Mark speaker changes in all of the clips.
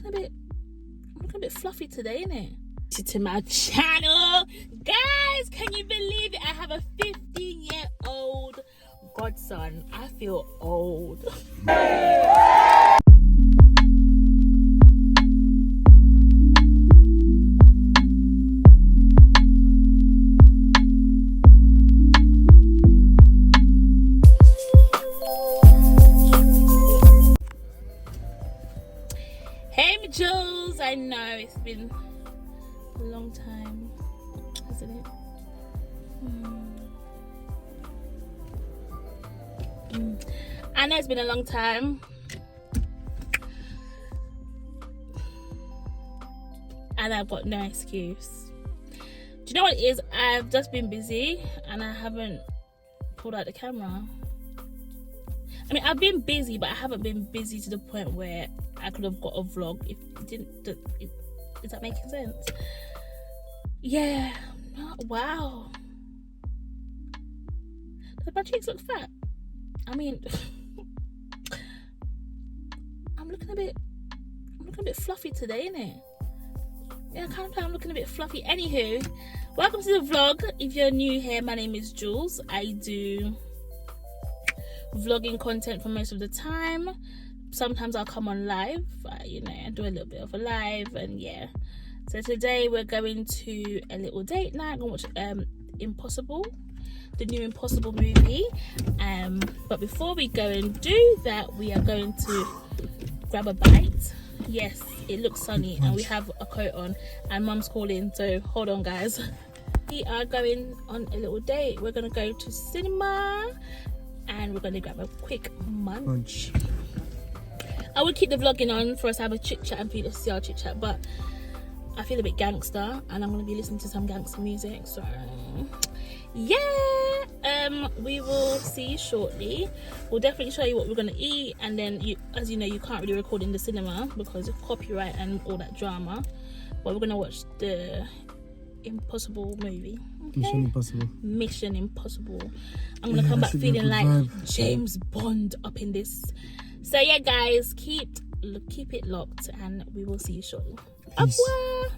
Speaker 1: looking a bit fluffy today, innit? To my channel, guys, can you believe it? I have a 15-year-old godson. I feel old. Hey, Julsz. I know it's been a long time, hasn't it? I know it's been a long time, and I've got no excuse. Do you know what it is? I've just been busy and I haven't pulled out the camera. I mean, I've been busy, but I haven't been busy to the point where I could have got a vlog. If it didn't, is that making sense? Yeah. Wow. Does my cheeks look fat? I mean, I'm looking a bit fluffy today, innit? Yeah, I'm looking a bit fluffy. Anywho, welcome to the vlog. If you're new here, my name is Julsz. I do vlogging content for most of the time. Sometimes I'll come on live, and do a little bit of a live, and yeah. So today we're going to a little date night. I'm gonna watch Impossible, the new Impossible movie. But before we go and do that, we are going to grab a bite. Yes, it looks sunny and we have a coat on, and Mum's calling, so hold on, guys. We are going on a little date. We're gonna go to cinema and we're gonna grab a quick munch. I would keep the vlogging on for us to have a chit chat and for you to see our chit chat, but I feel a bit gangster and I'm going to be listening to some gangster music, so yeah. We will see you shortly. We'll definitely show you what we're going to eat, and then as you know, you can't really record in the cinema because of copyright and all that drama, but we're going to watch the Impossible movie. Okay? Mission Impossible. I'm going to come back feeling like James Bond up in this. So yeah, guys, keep it locked and we will see you shortly. Au revoir.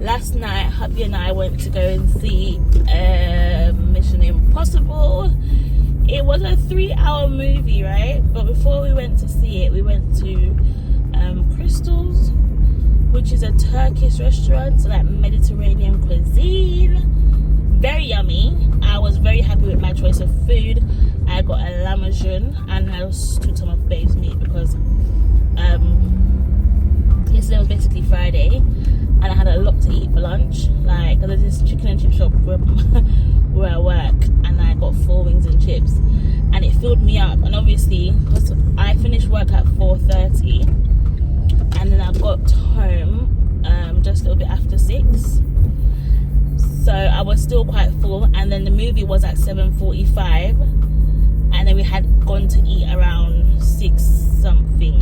Speaker 1: Last night, hubby and I went to go and see Mission Impossible. It was a 3-hour movie, right? But before we went to see it, we went to Crystal's, which is a Turkish restaurant, so like Mediterranean cuisine. Very yummy. I was very happy with my choice of food. I got a lamajun and I took some of Babe's meat because yesterday was basically Friday and I had a lot to eat for lunch. Like, there's this chicken and chip shop where I work, and I got 4 wings and chips, and it filled me up. And obviously, because I finished work at 4:30, and then I got home just a little bit after 6, so I was still quite full. And then the movie was at 7:45, and then we had gone to eat around 6 something.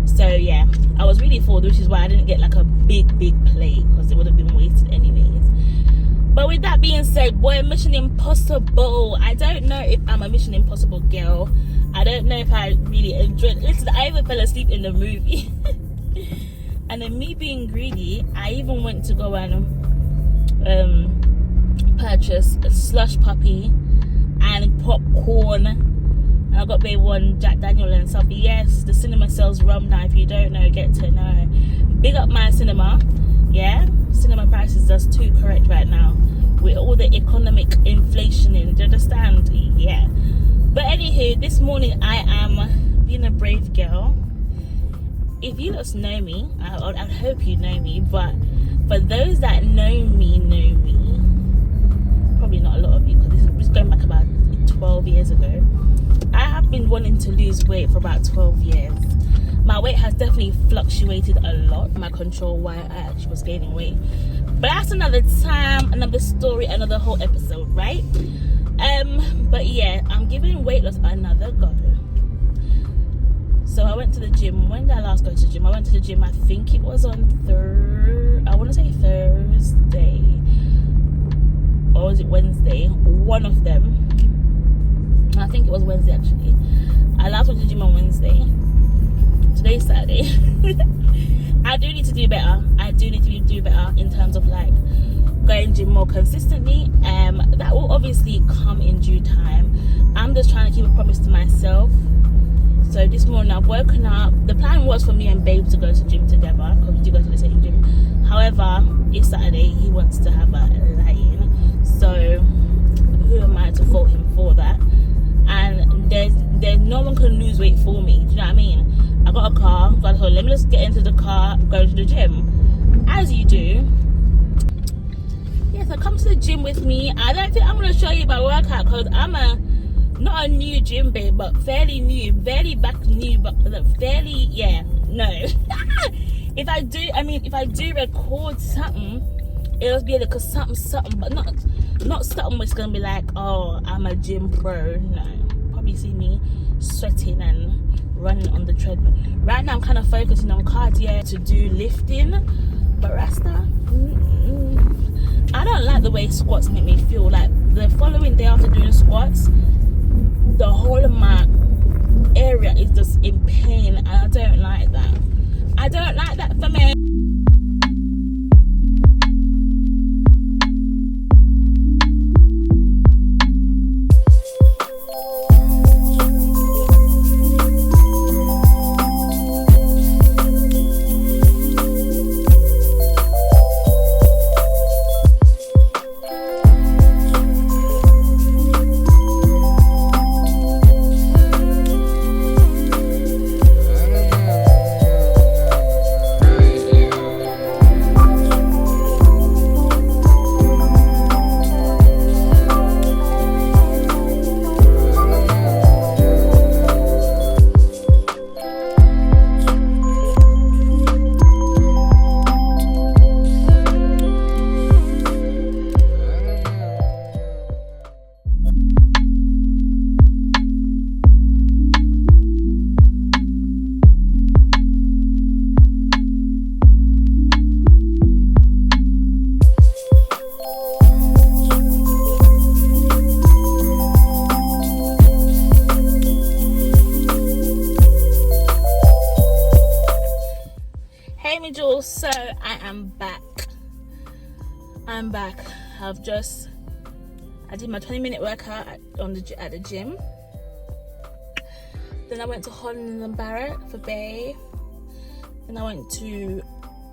Speaker 1: So yeah, I was really full, which is why I didn't get like a big plate, because it would have been wasted anyways. But with that being said, boy, Mission Impossible, I don't know if I'm a Mission Impossible girl. I don't know if I really enjoyed it. Listen, I even fell asleep in the movie. And then me being greedy, I even went to go and purchase a slush puppy and popcorn. I got Babe one Jack Daniel and stuff. Yes, the cinema sells rum now. If you don't know, get to know. Big up my cinema. Yeah, cinema prices just too correct right now with all the economic inflation in. Do you understand? Yeah. But anywho, this morning I am being a brave girl. If you lot know me, I hope you know me. But for those that know me, probably not a lot of you, because this is going back about 12 years ago. I have been wanting to lose weight for about 12 years. My weight has definitely fluctuated a lot. My control why I actually was gaining weight. But that's another time, another story, another whole episode, right? But yeah, I'm giving weight loss another go. So I went to the gym. When did I last go to the gym? I went to the gym, I think it was on I want to say Thursday. Or was it Wednesday? One of them. I think it was Wednesday actually. I last went to the gym on Wednesday. Today's Saturday. I do need to do better. I do need to do better in terms of like going gym more consistently. That will obviously come in due time. I'm just trying to keep a promise to myself. So this morning I've woken up. The plan was for me and Babe to go to gym together, because we do go to the same gym. However, it's Saturday. He wants to have a lie-in. So who am I to fault him for that? And there's no one can lose weight for me. Do you know what I mean? I got a car, so I thought, let me just get into the car, go to the gym, as you do. Yeah, so come to the gym with me. I don't think I'm going to show you my workout, because I'm not a new gym babe, but fairly new, very back new, but fairly, yeah, no. If I do record something, it'll be like a something, but not something which is gonna be like, oh, I'm a gym pro. No, probably see me sweating and running on the treadmill. Right now I'm kind of focusing on cardio to do lifting, but Rasta, I don't like the way squats make me feel. Like the following day after doing squats, the whole of my area is just in pain, and I don't like that. I don't like that for me. back. I did my 20-minute workout at the gym. Then I went to Holland and Barrett for Bay. Then I went to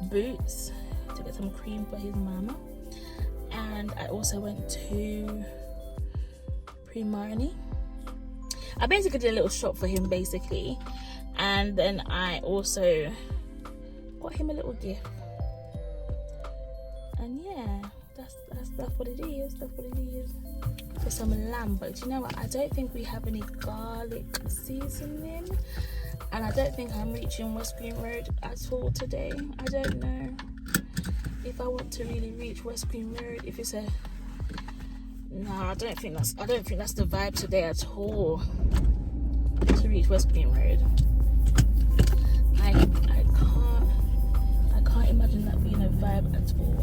Speaker 1: Boots to get some cream for his mama. And I also went to Pre-Marnie. I basically did a little shop for him basically. And then I also got him a little gift. And yeah, that's what it is. That's what it is. For some lamb, but you know what? I don't think we have any garlic seasoning, and I don't think I'm reaching West Green Road at all today. I don't know if I want to really reach West Green Road. If it's I don't think that's the vibe today at all. To reach West Green Road, I can't imagine that being a vibe at all.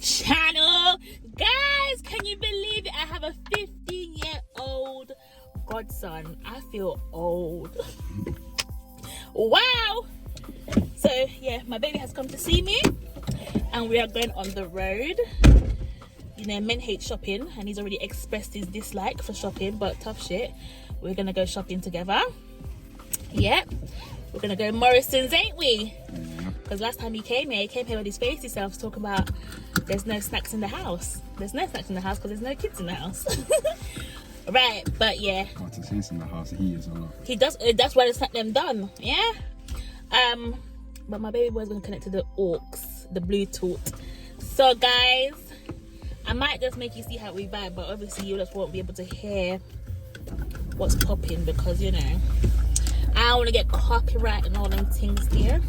Speaker 1: Channel, guys, can you believe it? I have a 15-year-old godson. I feel old. Wow. So yeah, my baby has come to see me and we are going on the road. You know, men hate shopping and he's already expressed his dislike for shopping, but tough shit, we're gonna go shopping together. Yep, we're gonna go Morrison's, ain't we? Because last time he came here with his face himself talking about there's no snacks in the house. There's no snacks in the house because there's no kids in the house. Right, but yeah.
Speaker 2: But he's in the house, he is a lot.
Speaker 1: He does. That's why it's not them done. Yeah. But my baby boy's gonna connect to the aux, the Bluetooth. So guys, I might just make you see how we vibe, but obviously you just won't be able to hear what's popping because you know I don't want to get copyright and all them things here.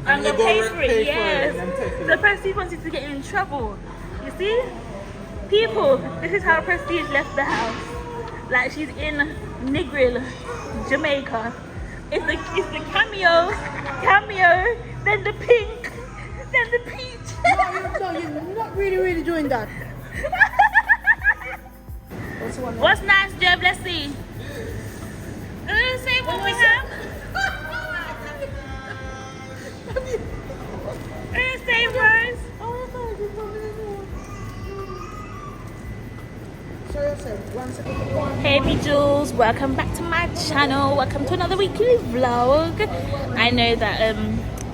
Speaker 1: I'm gonna pay for it, yes. The Prestige wanted to get you in trouble. You see? People, this is how Prestige left the house. Like she's in Negril, Jamaica. It's the cameo, then the pink, then the peach.
Speaker 3: No, you're not really doing that.
Speaker 1: What's nice, Joe? Let's see. Say what we have. Say words. Hey Julsz, welcome back to my channel. Welcome to another weekly vlog. I know that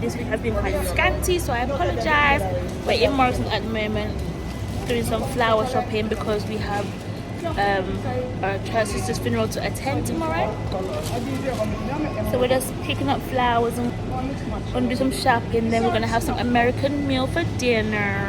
Speaker 1: this week has been quite scanty, so I apologize. We're in Morrison's at the moment doing some flower shopping because we have our sister's funeral to attend tomorrow. So we're just picking up flowers and gonna do some shopping. Then we're gonna have some American meal for dinner.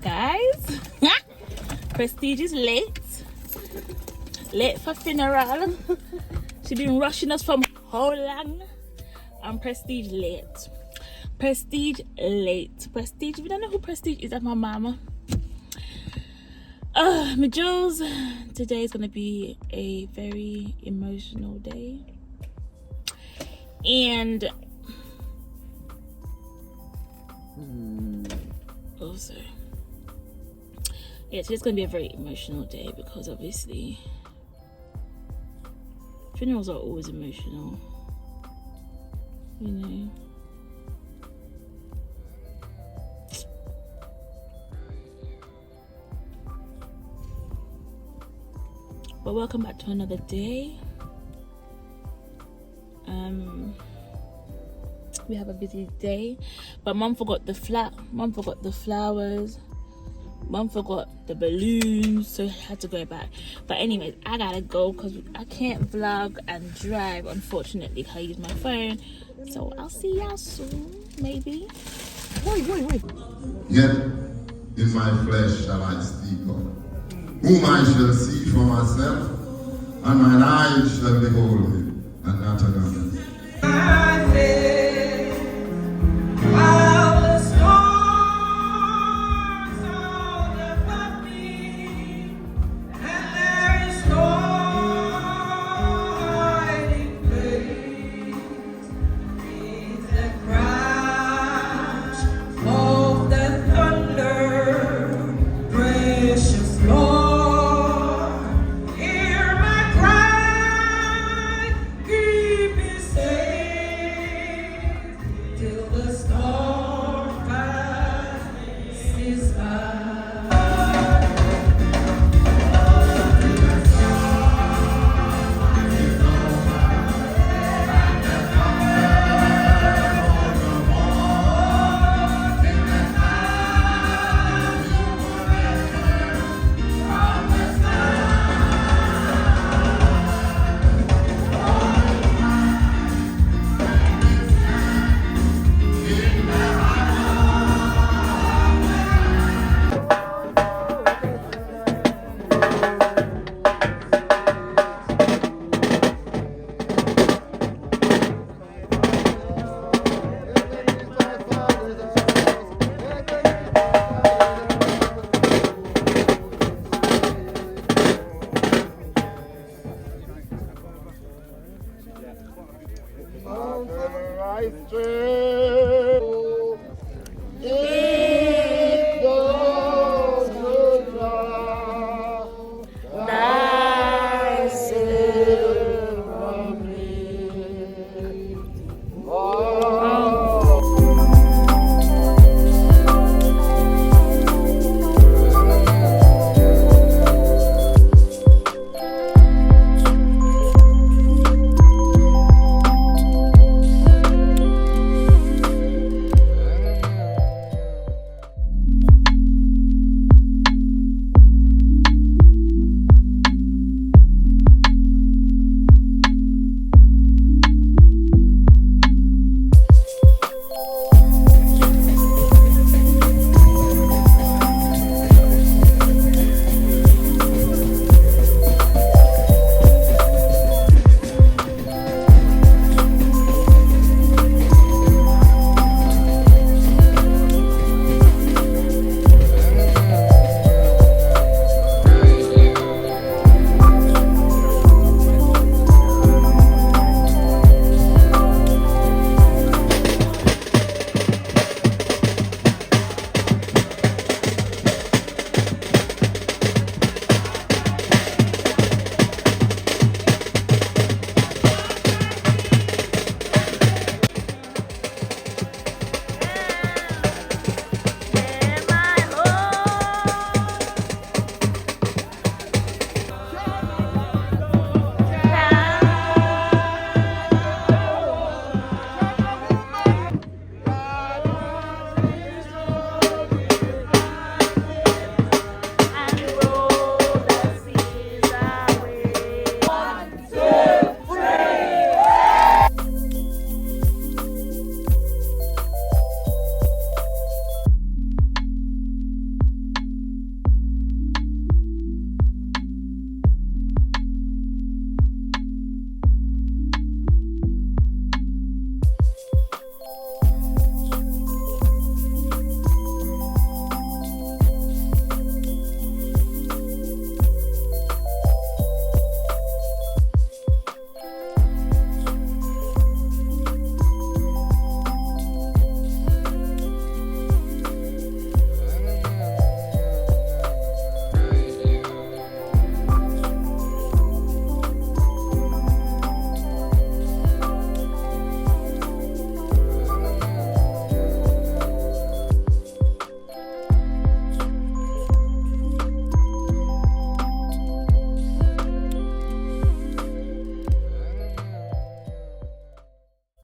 Speaker 1: Guys, Prestige is late for funeral. She's been rushing us from Holland, and Prestige late. Prestige, if you don't know who Prestige is, that's my mama. My Julsz, today is gonna be a very emotional day, and also, yeah, today's gonna be a very emotional day because obviously funerals are always emotional, you know. But welcome back to another day. We have a busy day, but Mum forgot the Mum forgot the flowers, Mum forgot the balloons, so I had to go back. But anyways, I gotta go because I can't vlog and drive, unfortunately. I use my phone, so I'll see y'all soon, maybe. Wait.
Speaker 4: Yet in my flesh shall I speak of, whom I shall see for myself, and mine eyes shall behold him, and not another. While the storms all above me, and there is no hiding place, beneath the crash of the thunder, precious Lord, hear my cry, keep me safe till the storm passes by.
Speaker 5: Right,